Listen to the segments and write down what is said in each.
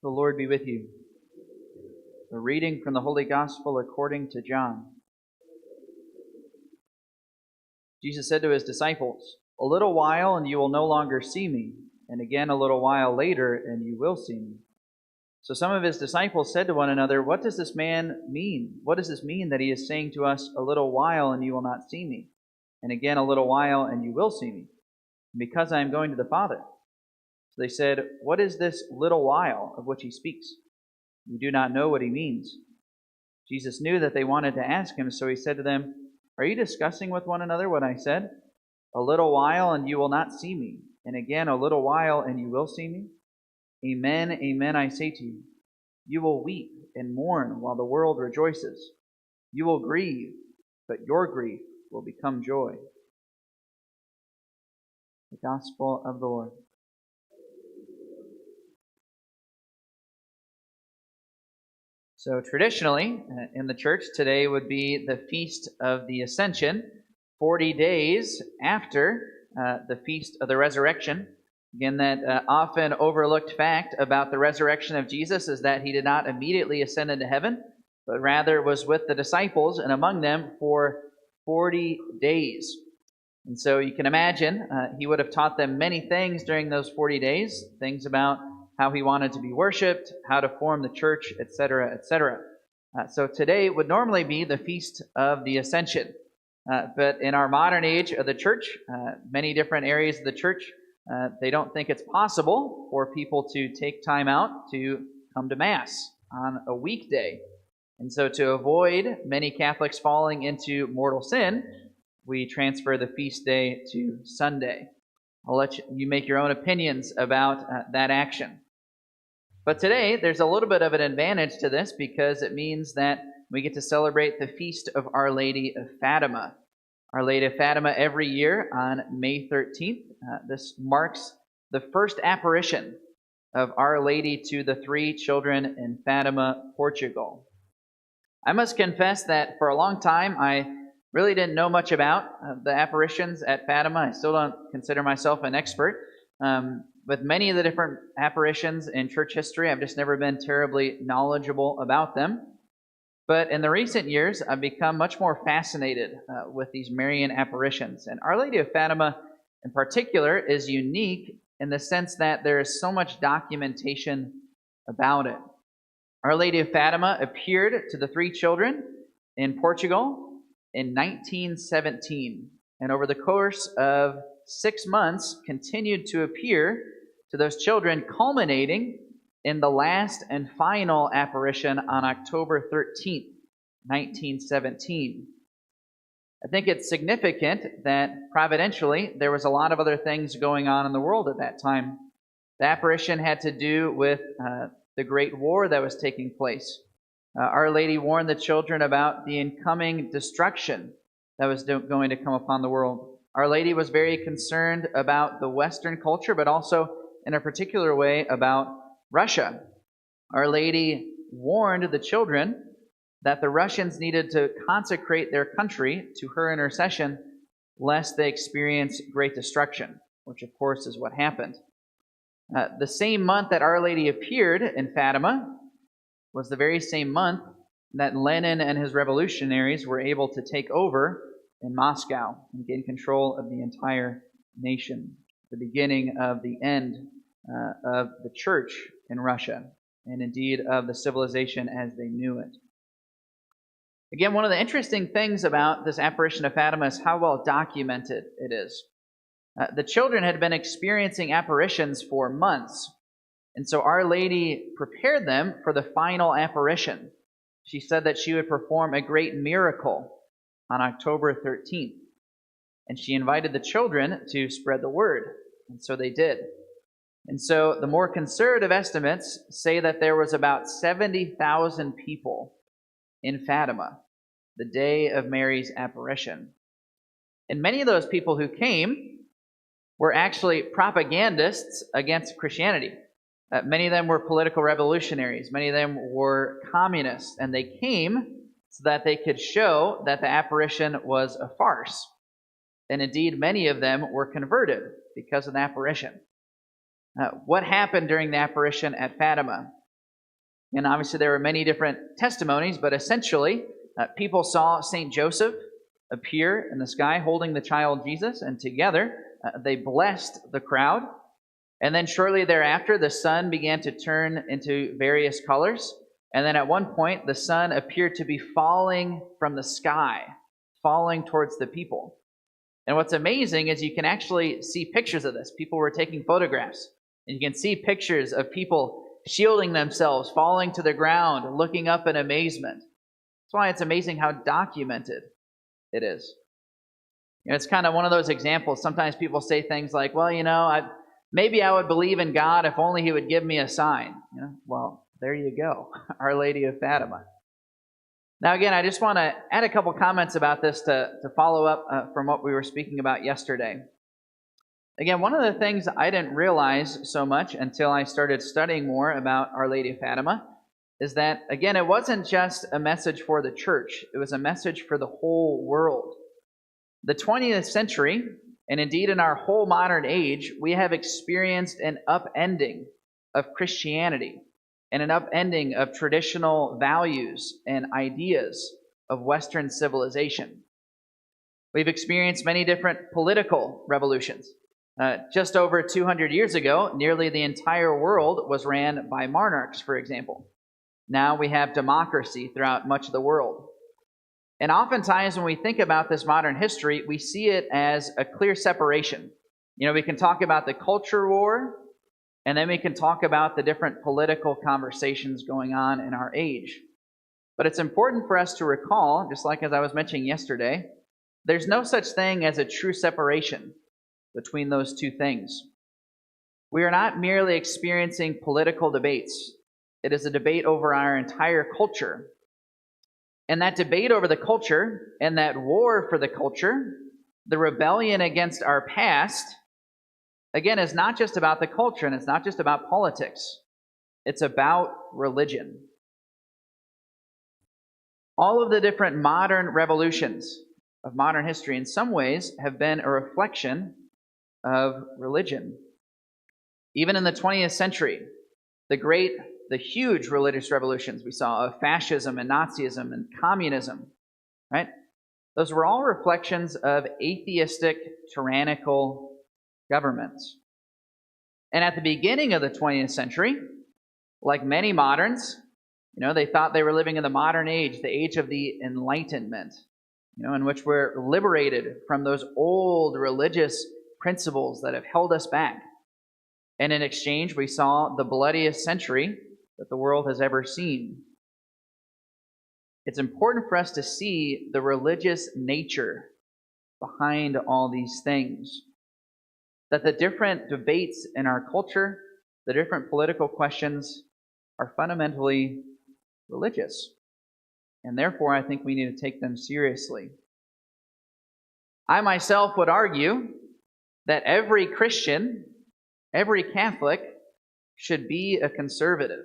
The Lord be with you. A reading from the Holy Gospel according to John. Jesus said to his disciples, "A little while and you will no longer see me, and again a little while later and you will see me." So some of his disciples said to one another, "What does this man mean? What does this mean that he is saying to us, 'A little while and you will not see me, and again a little while and you will see me'? Because I am going to the Father." So they said, "What is this little while of which he speaks? We do not know what he means." Jesus knew that they wanted to ask him, so he said to them, "Are you discussing with one another what I said? A little while and you will not see me, and again a little while and you will see me? Amen, amen, I say to you, you will weep and mourn while the world rejoices. You will grieve, but your grief will become joy." The Gospel of the Lord. So traditionally, in the church, today would be the Feast of the Ascension, 40 days after the Feast of the Resurrection. Again, that often overlooked fact about the resurrection of Jesus is that he did not immediately ascend into heaven, but rather was with the disciples and among them for 40 days. And so you can imagine he would have taught them many things during those 40 days, things about how he wanted to be worshipped, how to form the church, etc., etc. So today would normally be the Feast of the Ascension. But in our modern age of the church, many different areas of the church, they don't think it's possible for people to take time out to come to Mass on a weekday. And so to avoid many Catholics falling into mortal sin, we transfer the feast day to Sunday. I'll let you make your own opinions about that action. But today, there's a little bit of an advantage to this because it means that we get to celebrate the feast of Our Lady of Fatima. Our Lady of Fatima every year on May 13th. This marks the first apparition of Our Lady to the three children in Fatima, Portugal. I must confess that for a long time, I really didn't know much about the apparitions at Fatima. I still don't consider myself an expert. With many of the different apparitions in church history, I've just never been terribly knowledgeable about them. But in the recent years, I've become much more fascinated with these Marian apparitions. And Our Lady of Fatima, in particular, is unique in the sense that there is so much documentation about it. Our Lady of Fatima appeared to the three children in Portugal in 1917. And over the course of 6 months, continued to appear to those children, culminating in the last and final apparition on October 13th, 1917. I think it's significant that providentially there was a lot of other things going on in the world at that time. The apparition had to do with the Great War that was taking place. Our Lady warned the children about the incoming destruction that was going to come upon the world. Our Lady was very concerned about the Western culture, but also in a particular way about Russia. Our Lady warned the children that the Russians needed to consecrate their country to her intercession, lest they experience great destruction, which of course is what happened. The same month that Our Lady appeared in Fatima was the very same month that Lenin and his revolutionaries were able to take over in Moscow and gain control of the entire nation, the beginning of the end of the church in Russia, and indeed of the civilization as they knew it. Again, one of the interesting things about this apparition of Fatima is how well documented it is. The children had been experiencing apparitions for months, and so Our Lady prepared them for the final apparition. She said that she would perform a great miracle on October 13th, and she invited the children to spread the word, and so they did. And so the more conservative estimates say that there was about 70,000 people in Fatima the day of Mary's apparition. And many of those people who came were actually propagandists against Christianity. Many of them were political revolutionaries. Many of them were communists. And they came so that they could show that the apparition was a farce. And indeed, many of them were converted because of the apparition. What happened during the apparition at Fatima? And obviously there were many different testimonies, but essentially people saw St. Joseph appear in the sky holding the child Jesus, and together they blessed the crowd. And then shortly thereafter, the sun began to turn into various colors. And then at one point, the sun appeared to be falling from the sky, falling towards the people. And what's amazing is you can actually see pictures of this. People were taking photographs, and you can see pictures of people shielding themselves, falling to the ground, looking up in amazement. That's why it's amazing how documented it is. It's kind of one of those examples. Sometimes people say things like, well, maybe I would believe in God if only he would give me a sign. Well, there you go. Our Lady of Fatima. Now, again, I just want to add a couple comments about this to follow up from what we were speaking about yesterday. Again, one of the things I didn't realize so much until I started studying more about Our Lady of Fatima is that, again, it wasn't just a message for the church. It was a message for the whole world. The 20th century, and indeed in our whole modern age, we have experienced an upending of Christianity and an upending of traditional values and ideas of Western civilization. We've experienced many different political revolutions. Just over 200 years ago, nearly the entire world was ran by monarchs, for example. Now we have democracy throughout much of the world. And oftentimes when we think about this modern history, we see it as a clear separation. We can talk about the culture war, and then we can talk about the different political conversations going on in our age. But it's important for us to recall, just like as I was mentioning yesterday, there's no such thing as a true separation between those two things. We are not merely experiencing political debates. It is a debate over our entire culture. And that debate over the culture and that war for the culture, the rebellion against our past, again, is not just about the culture and it's not just about politics. It's about religion. All of the different modern revolutions of modern history in some ways have been a reflection of religion. Even in the 20th century, the huge religious revolutions we saw of fascism and Nazism and communism, right? Those were all reflections of atheistic, tyrannical governments. And at the beginning of the 20th century, like many moderns, they thought they were living in the modern age, the age of the Enlightenment, in which we're liberated from those old religious principles that have held us back. And in exchange, we saw the bloodiest century that the world has ever seen. It's important for us to see the religious nature behind all these things. That the different debates in our culture, the different political questions, are fundamentally religious. And therefore, I think we need to take them seriously. I myself would argue that every Christian, every Catholic, should be a conservative.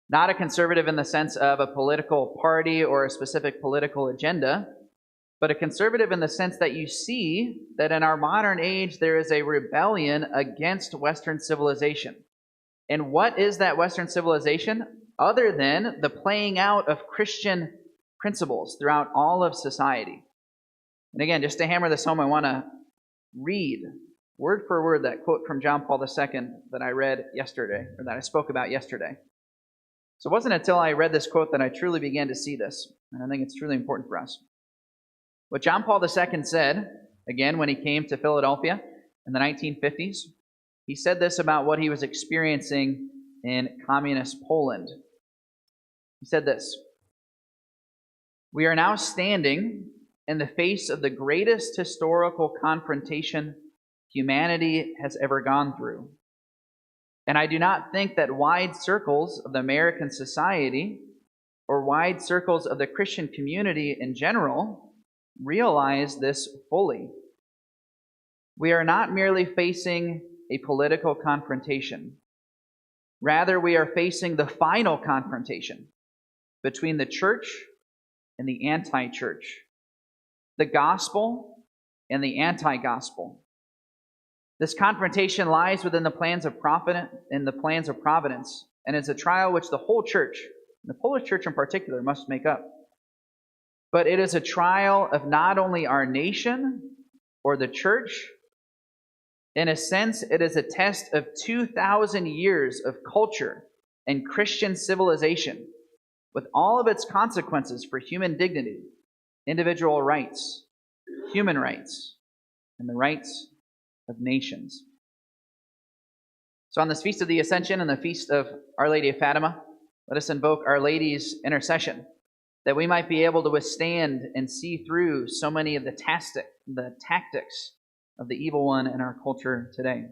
Not a conservative in the sense of a political party or a specific political agenda, but a conservative in the sense that you see that in our modern age there is a rebellion against Western civilization. And what is that Western civilization other than the playing out of Christian principles throughout all of society? And again, just to hammer this home, I want to read word for word that quote from John Paul II that I read yesterday, or that I spoke about yesterday. So it wasn't until I read this quote that I truly began to see this, and I think it's truly important for us. What John Paul II said, again, when he came to Philadelphia in the 1950s, he said this about what he was experiencing in communist Poland. He said this: "We are now standing in the face of the greatest historical confrontation humanity has ever gone through. And I do not think that wide circles of the American society or wide circles of the Christian community in general realize this fully. We are not merely facing a political confrontation. Rather, we are facing the final confrontation between the church and the anti-church, the gospel and the anti-gospel. This confrontation lies within the plans of providence and it's a trial which the whole church, the Polish church in particular, must make up. But it is a trial of not only our nation or the church. In a sense, it is a test of 2,000 years of culture and Christian civilization, with all of its consequences for human dignity, individual rights, human rights, and the rights of nations. So on this Feast of the Ascension and the Feast of Our Lady of Fatima, let us invoke Our Lady's intercession, that we might be able to withstand and see through so many of the tactics of the evil one in our culture today.